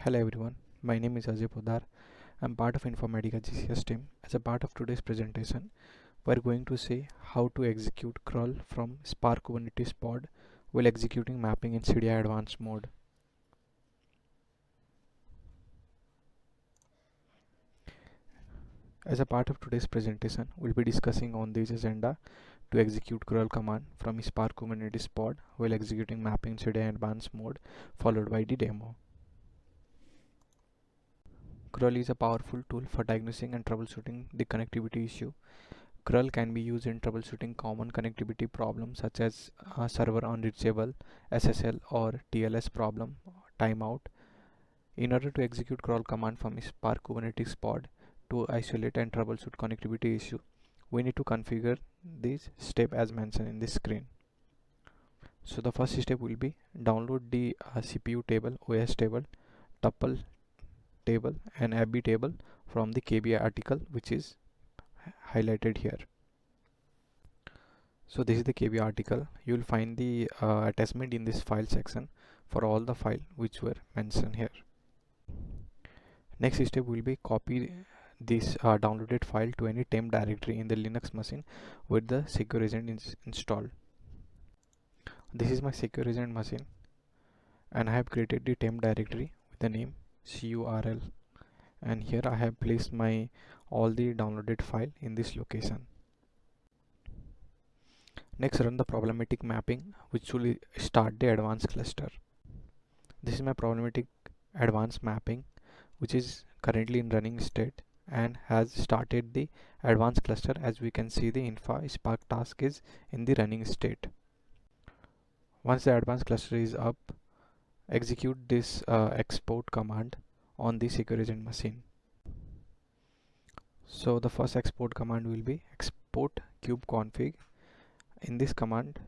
Hello everyone, my name is Ajay Podar. I'm part of Informatica GCS team. As a part of today's presentation, we're going to see how to execute curl from Spark Kubernetes pod while executing mapping in CDI Advanced mode. As a part of today's presentation, we'll be discussing on this agenda to execute curl command from Spark Kubernetes pod while executing mapping in CDI Advanced mode, followed by the demo. Curl is a powerful tool for diagnosing and troubleshooting the connectivity issue. Curl can be used in troubleshooting common connectivity problems such as server unreachable, SSL or TLS problem, timeout. In order to execute curl command from Spark Kubernetes pod to isolate and troubleshoot connectivity issue, we need to configure this step as mentioned in this screen. So the first step will be download the CPU table, OS table, tuple table and AB table from the KBI article which is highlighted here. So this is the KB article. You will find the attachment in this file section for all the file which were mentioned here. Next step will be copy this downloaded file to any temp directory in the Linux machine with the secure agent installed. This is my secure agent machine and I have created the temp directory with the name curl, and here I have placed my all the downloaded file in this location. Next, run the problematic mapping which will start the advanced cluster. This is my problematic advanced mapping which is currently in running state and has started the advanced cluster. As we can see, the infra spark task is in the running state. Once the advanced cluster is up, execute this export command on the secure agent machine. So the first export command will be export kubeconfig. In this command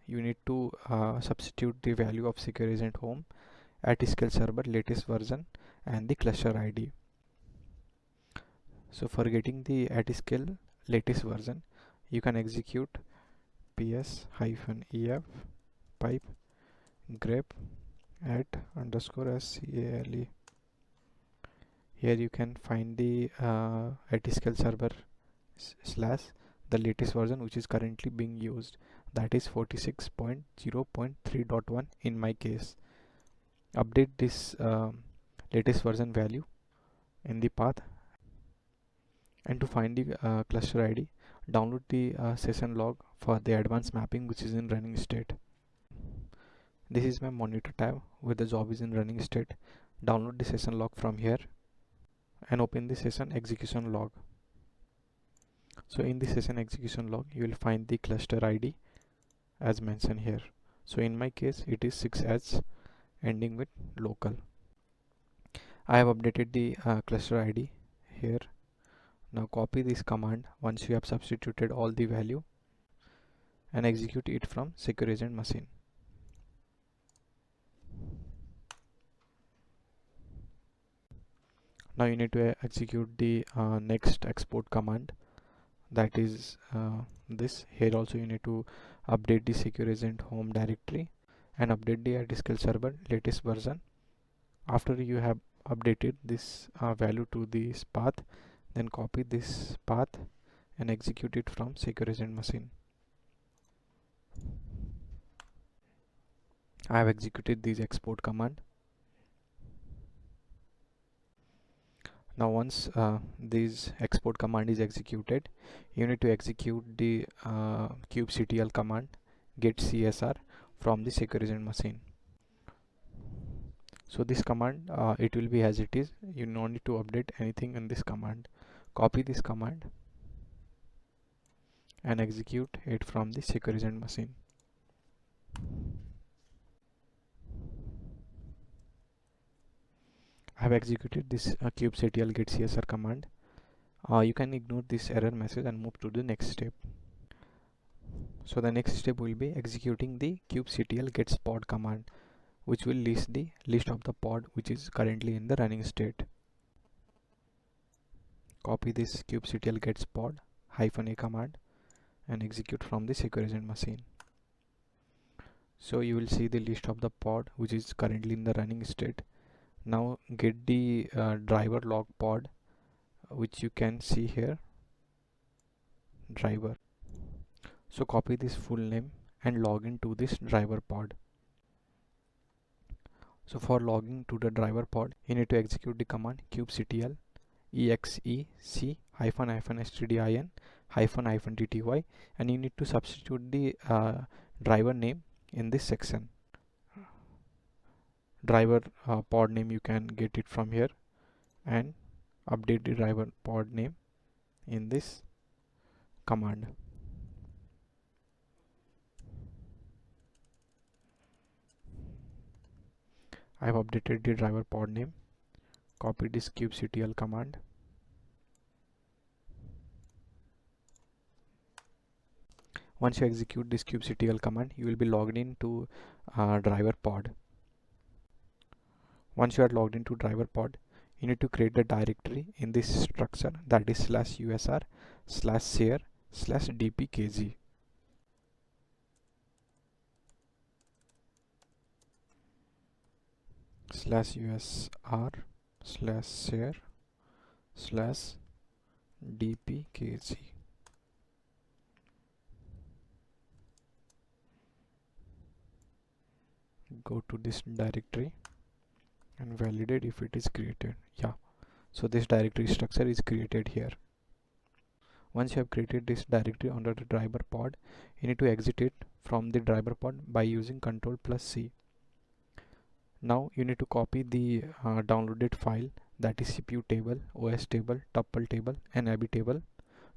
you need to substitute the value of secure agent home, at-scale server latest version and the cluster ID. So for getting the at-scale latest version, you can execute ps-ef pipe grep @_scale. Here you can find the at-scale server slash the latest version which is currently being used, that is 46.0.3.1 in my case. Update this latest version value in the path, and to find the cluster ID, download the session log for the advanced mapping which is in running state. This is my monitor tab where the job is in running state. Download the session log from here and open the session execution log. So in the session execution log you will find the cluster ID as mentioned here. So in my case it is 6H ending with local. I have updated the cluster ID here. Now copy this command once you have substituted all the value and execute it from secure agent machine. Now you need to execute the next export command, that is this. Here also you need to update the secure agent home directory and update the at-scale server latest version. After you have updated this value to this path, then copy this path and execute it from secure agent machine. I have executed this export command. Now once this export command is executed, you need to execute the kubectl command get csr from the secure agent machine. So this command it will be as it is. You no need to update anything in this command. Copy this command and execute it from the secure agent machine. I have executed this kubectl get csr command. You can ignore this error message and move to the next step. So the next step will be executing the kubectl get pod command, which will list the list of the pod which is currently in the running state. Copy this kubectl get pod -a command and execute from the secure agent machine. So you will see the list of the pod which is currently in the running state. Now get the driver log pod, which you can see here, driver. So copy this full name and log into this driver pod. So for logging to the driver pod, you need to execute the command kubectl exec hyphen hyphen stdin hyphen hyphen tty, and you need to substitute the driver name in this section. Driver pod name, you can get it from here, and update the driver pod name in this command. I have updated the driver pod name. Copy this kubectl command. Once you execute this kubectl command, you will be logged into driver pod. Once you are logged into driver pod, you need to create the directory in this structure, that is /usr /share /dpkg. /usr /share /dpkg. Go to this directory and validate if it is created. Yeah, so this directory structure is created here. Once you have created this directory under the driver pod, you need to exit it from the driver pod by using Ctrl+C. Now you need to copy the downloaded file, that is CPU table, OS table, tuple table and AB table,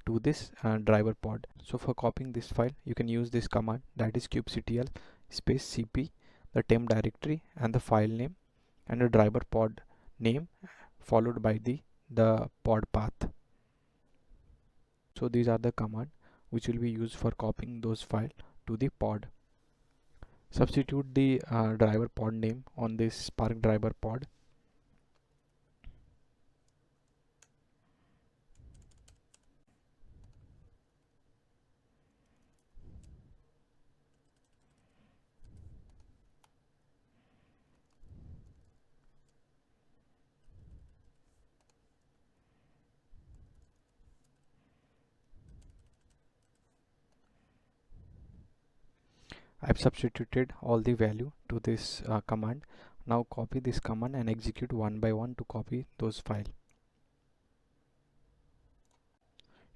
to this driver pod. So for copying this file, you can use this command, that is kubectl space cp, the temp directory and the file name and the driver pod name followed by the pod path. So these are the command which will be used for copying those files to the pod. Substitute the driver pod name on this Spark driver pod. I've substituted all the value to this command. Now copy this command and execute one by one to copy those files.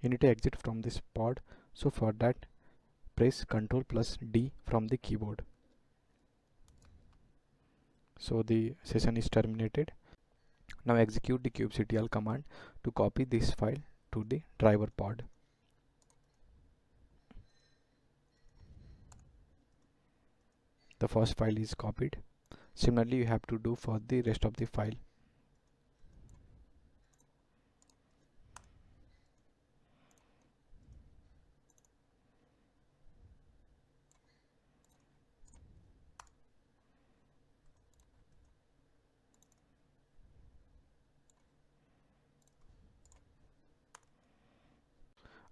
You need to exit from this pod, so for that press Ctrl+D from the keyboard. So the session is terminated. Now execute the kubectl command to copy this file to the driver pod. The first file is copied. Similarly, you have to do for the rest of the file.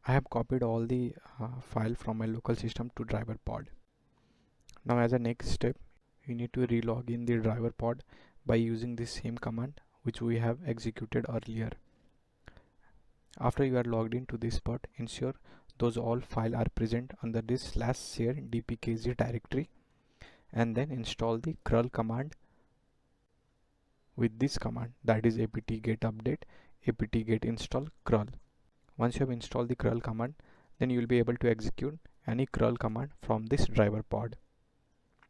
I have copied all the file from my local system to driver pod. Now as a next step, you need to relog in the driver pod by using this same command which we have executed earlier. After you are logged into this pod, ensure those all files are present under this /share dpkg directory, and then install the curl command with this command, that is apt-get update apt-get install curl. Once you have installed the curl command, then you will be able to execute any curl command from this driver pod.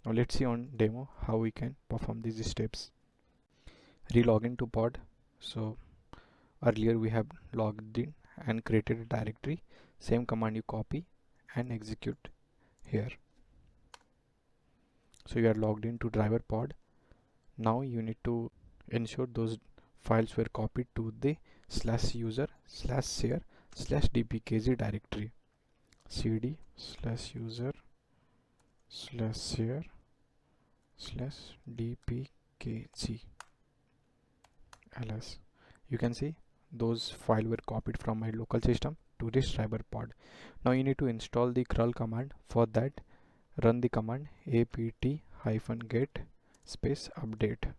Now let's see on demo how we can perform these steps. Relog into pod. So earlier we have logged in and created a directory. Same command you copy and execute here. So you are logged into driver pod. Now you need to ensure those files were copied to the /user /share /dpkg directory. cd /user /share /dpkg ls. You can see those files were copied from my local system to this driver pod. Now you need to install the curl command. For that, run the command apt-get space update.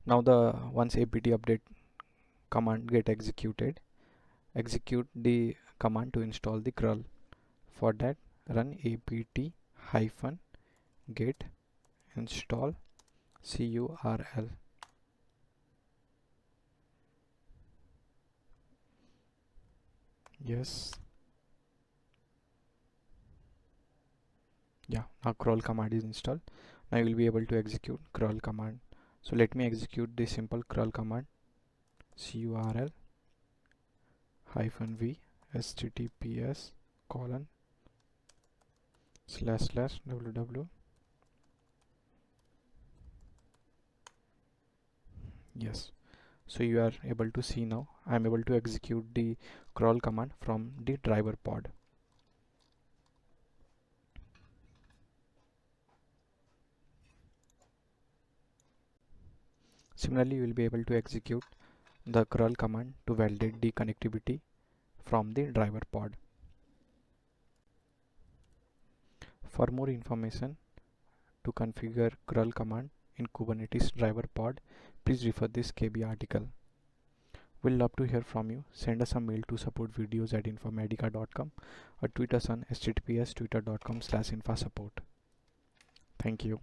Now the once apt update command get executed, execute the command to install the curl. For that, run apt hyphen get install curl. Yes. Yeah, now curl command is installed. Now you will be able to execute curl command. So let me execute the simple curl command. curl hyphen v https colon / www. Yes. So you are able to see now I am able to execute the crawl command from the driver pod. Similarly, you will be able to execute the curl command to validate the connectivity from the driver pod. For more information to configure curl command in Kubernetes driver pod, please refer this KB article. We'll love to hear from you. Send us a mail to supportvideos@informatica.com or tweet us on https://twitter.com/infasupport. Thank you.